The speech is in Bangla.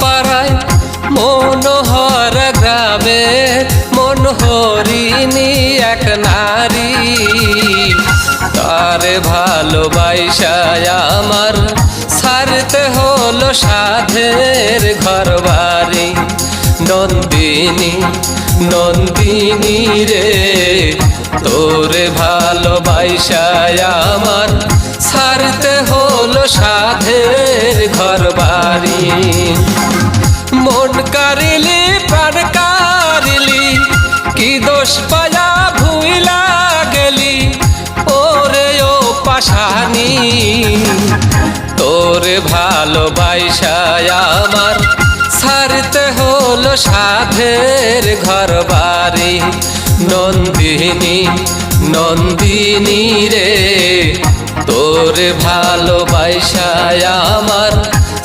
পাড়ায় মনোহর গ্রামে মনোহরিণী এক নারী, তারে ভালোবাসায় আমার ছাড়তে হলো সাধের ঘর বাড়ি। নন্দিনী নন্দিনী রে, তোরে ভালোবাসায় আমার ছাড়তে হলো সাধের ঘর বাড়ি। মন কারিলি প্রাণ কারিলি, কি দোষ পায়া ভুইলা গেলি ওরে ও পাশানি। তোরে ভালোবাসায় আমার ছাড়তে হলো সাধের ঘর বাড়ি। নন্দিনী নন্দিনী রে, তোরে ভালোবাসায় আমার